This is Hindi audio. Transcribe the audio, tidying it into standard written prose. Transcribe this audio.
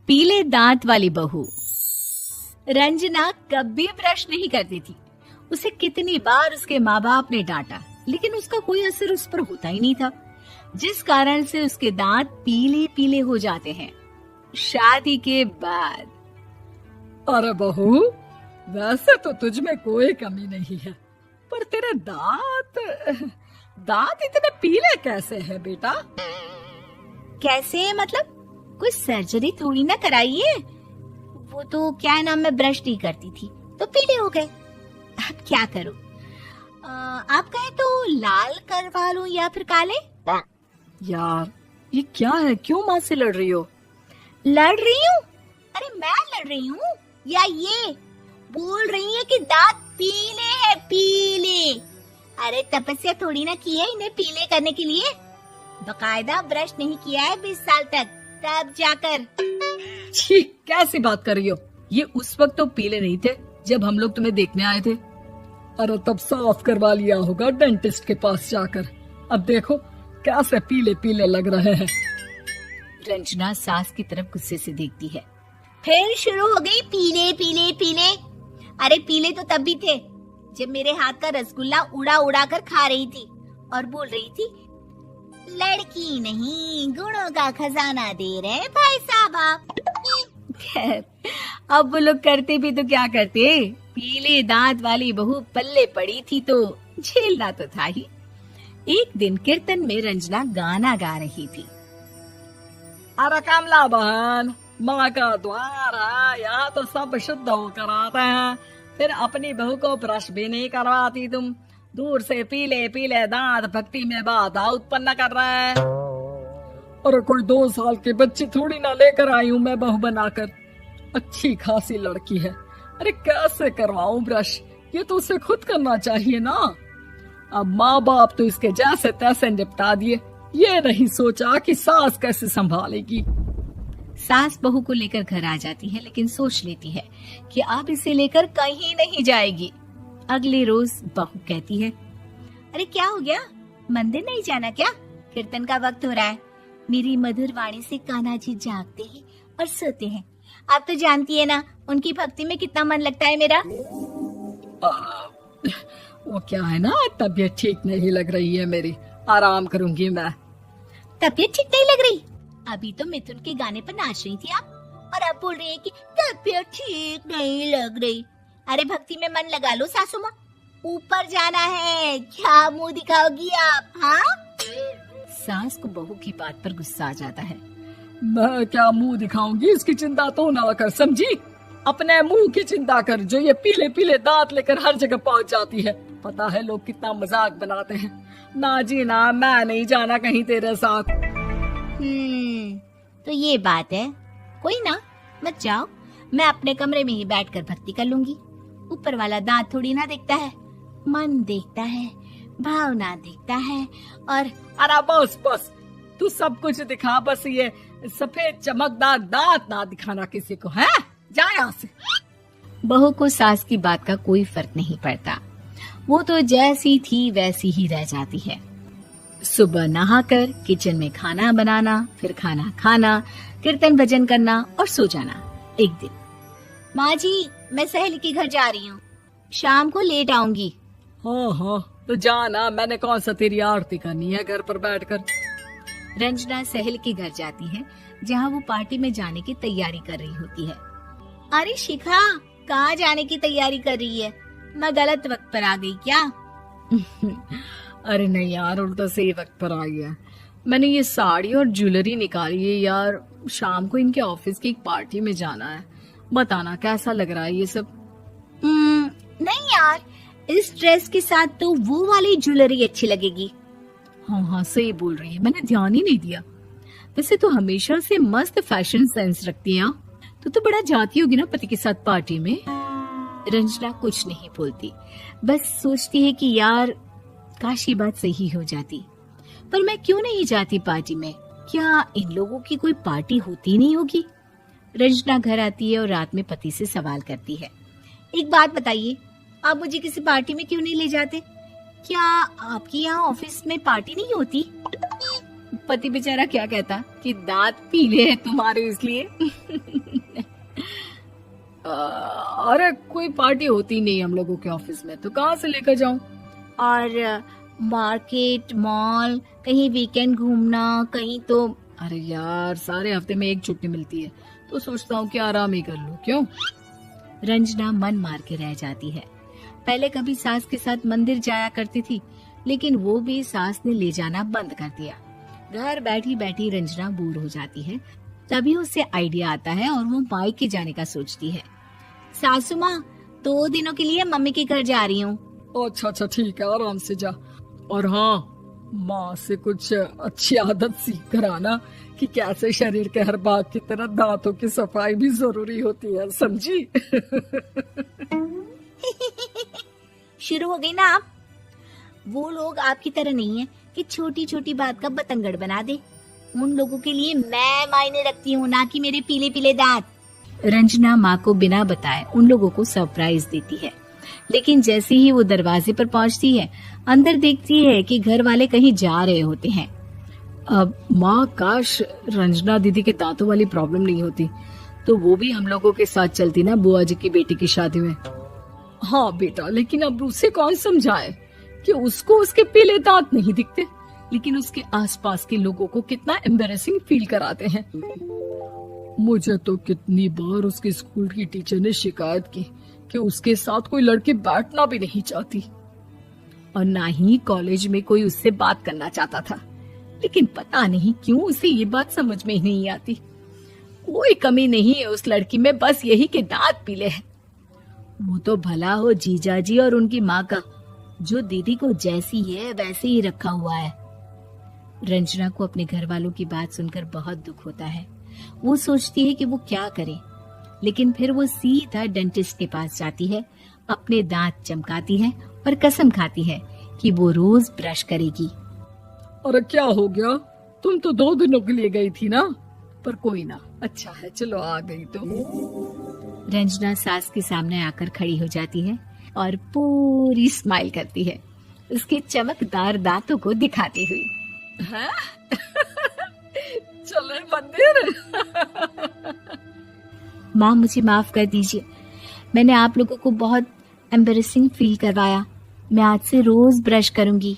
पीले दांत वाली बहू। रंजना कभी ब्रश नहीं करती थी। उसे कितनी बार उसके माँ बाप ने डांटा, लेकिन उसका कोई असर उस पर होता ही नहीं था, जिस कारण से उसके दांत पीले पीले हो जाते हैं। शादी के बाद। अरे बहू, वैसे तो तुझ में कोई कमी नहीं है, पर तेरे दांत इतने पीले कैसे हैं बेटा? कैसे मतलब? कोई सर्जरी थोड़ी ना कराई है। वो तो क्या नाम, मैं ब्रश नहीं करती थी तो पीले हो गए। अब क्या करूं? आप कहें तो लाल करवा लूं या फिर काले? यार ये क्या है, क्यों माँ से लड़ रही हो? लड़ रही हूँ? अरे मैं लड़ रही हूँ या ये बोल रही है कि दांत पीले हैं, पीले। अरे तपस्या थोड़ी ना की है इन्हें पीले करने के लिए। बकायदा ब्रश नहीं किया है 20 साल तक, तब जाकर। छी, कैसी बात कर रही हो? ये उस वक्त तो पीले नहीं थे जब हम लोग तुम्हें देखने आए थे। अरे तब साफ करवा लिया होगा डेंटिस्ट के पास जाकर। अब देखो कैसे पीले पीले लग रहे हैं। रंजना सास की तरफ गुस्से से देखती है। फिर शुरू हो गई पीले पीले पीले। अरे पीले तो तब भी थे जब मेरे हाथ का रसगुल्ला उड़ा उड़ा कर खा रही थी और बोल रही थी, लड़की नहीं गुणों का खजाना दे रहे भाई साहब आप। खैर, अब वो लोग करते भी तो क्या करते, पीले दांत वाली बहू पल्ले पड़ी थी तो झेलना तो था ही। एक दिन कीर्तन में रंजना गाना गा रही थी। अरे कमला बहन, माँ का द्वार है, यहाँ तो सब शुद्ध होकर आते हैं, फिर अपनी बहू को ब्रश भी नहीं करवाती तुम। दूर से पीले पीले दांत भक्ति में बाधा उत्पन्न कर रहे हैं। अरे कोई 2 साल के बच्ची थोड़ी ना लेकर आई हूँ मैं बहू बनाकर। अच्छी खासी लड़की है, अरे कैसे करवाऊं ब्रश? ये तो उसे खुद करना चाहिए ना। अब माँ बाप तो इसके जैसे तैसे निपटा दिए, ये नहीं सोचा कि सास कैसे संभालेगी। सास बहू को लेकर घर आ जाती है, लेकिन सोच लेती है कि अब इसे लेकर कहीं नहीं जाएगी। अगले रोज बहू कहती है, अरे क्या हो गया, मंदिर नहीं जाना क्या? कीर्तन का वक्त हो रहा है। मेरी मधुर वाणी से कान्हा जी जागते हैं और सोते हैं। आप तो जानती है ना उनकी भक्ति में कितना मन लगता है मेरा। वो क्या है ना, तबीयत ठीक नहीं लग रही है मेरी, आराम करूंगी मैं। तबीयत ठीक नहीं लग रही? अभी तो मिथुन के गाने पर नाच रही थी आप, और अब बोल रही है कि तबीयत ठीक नहीं लग रही। अरे भक्ति में मन लगा लो सासू माँ, ऊपर जाना है, क्या मुंह दिखाओगी आप? हाँ? सास को बहू की बात पर गुस्सा आ जाता है। मैं क्या मुंह दिखाऊंगी, इसकी चिंता तो ना कर, समझी? अपने मुंह की चिंता कर, जो ये पीले पीले दांत लेकर हर जगह पहुंच जाती है। पता है लोग कितना मजाक बनाते हैं। ना जी ना, मैं नहीं जाना कहीं तेरे साथ। तो ये बात है। कोई ना, मत जाओ, मैं अपने कमरे में ही बैठकर भक्ति कर लूंगी। ऊपर वाला दांत थोड़ी ना देखता है, मन देखता है, भावना देखता है। और अरे बस बस, तू सब कुछ दिखा, बस ये सफेद चमकदार दांत ना दिखाना किसी को, है? जा यहाँ से। बहू को सास की बात का कोई फर्क नहीं पड़ता, वो तो जैसी थी वैसी ही रह जाती है। सुबह नहाकर किचन में खाना बनाना, फिर खाना खाना, कीर्तन भजन करना और सो जाना। एक दिन, माँ जी मैं सहेली के घर जा रही हूँ, शाम को लेट आऊंगी। हाँ हाँ तो जाना, मैंने कौन सा तेरी आरती करनी है घर पर बैठकर। रंजना सहेली के घर जाती है, जहाँ वो पार्टी में जाने की तैयारी कर रही होती है। अरे शिखा, कहाँ जाने की तैयारी कर रही है? मैं गलत वक्त पर आ गई क्या? अरे नहीं यार, उल्टा सही वक्त पर आई है। मैंने ये साड़ी और ज्वेलरी निकाली है यार, शाम को इनके ऑफिस की एक पार्टी में जाना है। बताना कैसा लग रहा है ये सब? नहीं यार, इस ड्रेस के साथ तो वो वाली ज्वेलरी अच्छी लगेगी। हाँ हाँ सही बोल रही है, मैंने ध्यान ही नहीं दिया। वैसे तो हमेशा से मस्त फैशन सेंस रखती है। तो बड़ा जाती होगी ना पति के साथ पार्टी में। रंजना कुछ नहीं बोलती, बस सोचती है कि यार काश ये बात सही हो जाती, पर मैं क्यों नहीं जाती पार्टी में? क्या इन लोगों की कोई पार्टी होती नहीं होगी? रंजना घर आती है और रात में पति से सवाल करती है, एक बात बताइए, आप मुझे किसी पार्टी में क्यों नहीं ले जाते? क्या आपके यहाँ ऑफिस में पार्टी नहीं होती? पति बेचारा क्या कहता कि दांत पीले हैं तुम्हारे इसलिए। अरे कोई पार्टी होती नहीं हम लोगों के ऑफिस में, तो कहाँ से लेकर जाऊं? और मार्केट, मॉल, कहीं वीकेंड घूमना, कहीं तो। अरे यार सारे हफ्ते में एक छुट्टी मिलती है, तो सोचता हूँ कि आराम ही कर लूं। क्यों? रंजना मन मार के रह जाती है। पहले कभी सास के साथ मंदिर जाया करती थी, लेकिन वो भी सास ने ले जाना बंद कर दिया। घर बैठी बैठी रंजना बोर हो जाती है। तभी उसे आइडिया आता है और वो मायके जाने का सोचती है। सासू माँ, 2 दिनों के लिए मम्मी के घर जा रही हूँ। अच्छा ठीक है, आराम से जा। और हाँ, माँ से कुछ अच्छी आदत सीख कर आना कि कैसे शरीर के हर भाग की तरह दांतों की सफाई भी जरूरी होती है, समझी? शुरू हो गई ना आप। वो लोग आपकी तरह नहीं है कि छोटी छोटी बात का बतंगड़ बना दे। उन लोगों के लिए मैं मायने रखती हूँ, ना कि मेरे पीले पीले दांत। रंजना माँ को बिना बताए उन लोगों को सरप्राइज देती है, लेकिन जैसे ही वो दरवाजे पर पहुंचती है, अंदर देखती है कि घर वाले कहीं जा रहे होते हैं। अब माँ, काश रंजना दीदी के दांतों वाली प्रॉब्लम नहीं होती, तो वो भी हम लोगों के साथ चलती ना बुआ जी की बेटी की शादी में। हाँ बेटा, लेकिन अब उसे कौन समझाए कि उसको उसके पीले दांत नहीं दिखते, लेकिन उसके आसपास के लोगों को कितना एम्बैरेसिंग फील कराते हैं। मुझे तो कितनी बार उसके स्कूल की टीचर ने शिकायत की कि उसके साथ कोई लड़की बैठना भी नहीं चाहती, और ना ही कॉलेज में कोई उससे बात करना चाहता था। लेकिन पता नहीं क्यों उसे ये बात समझ में ही नहीं आती। कोई कमी नहीं है उस लड़की में, बस यही कि दांत पीले हैं। वो तो भला हो जीजा जी और उनकी माँ का, जो दीदी को जैसी है वैसे ही रखा हुआ है। रंजना को अपने घर वालों की बात सुनकर बहुत दुख होता है। वो सोचती है कि वो क्या करे, लेकिन फिर वो सीधा डेंटिस्ट के पास जाती है, अपने दांत चमकाती है और कसम खाती है कि वो रोज ब्रश करेगी। अरे क्या हो गया? तुम तो 2 दिनों के लिए गई थी ना। पर कोई ना, अच्छा है, चलो आ गई तो। रंजना सास के सामने आकर खड़ी हो जाती है और पूरी स्माइल करती है, उसके चमकदार दांतों को दिखाती हुई। हैं? चले मंदिर। माँ, मुझे माफ कर दीजिए, मैंने आप लोगों को बहुत एम्बैरेसिंग फील करवाया। मैं आज से रोज ब्रश करूंगी।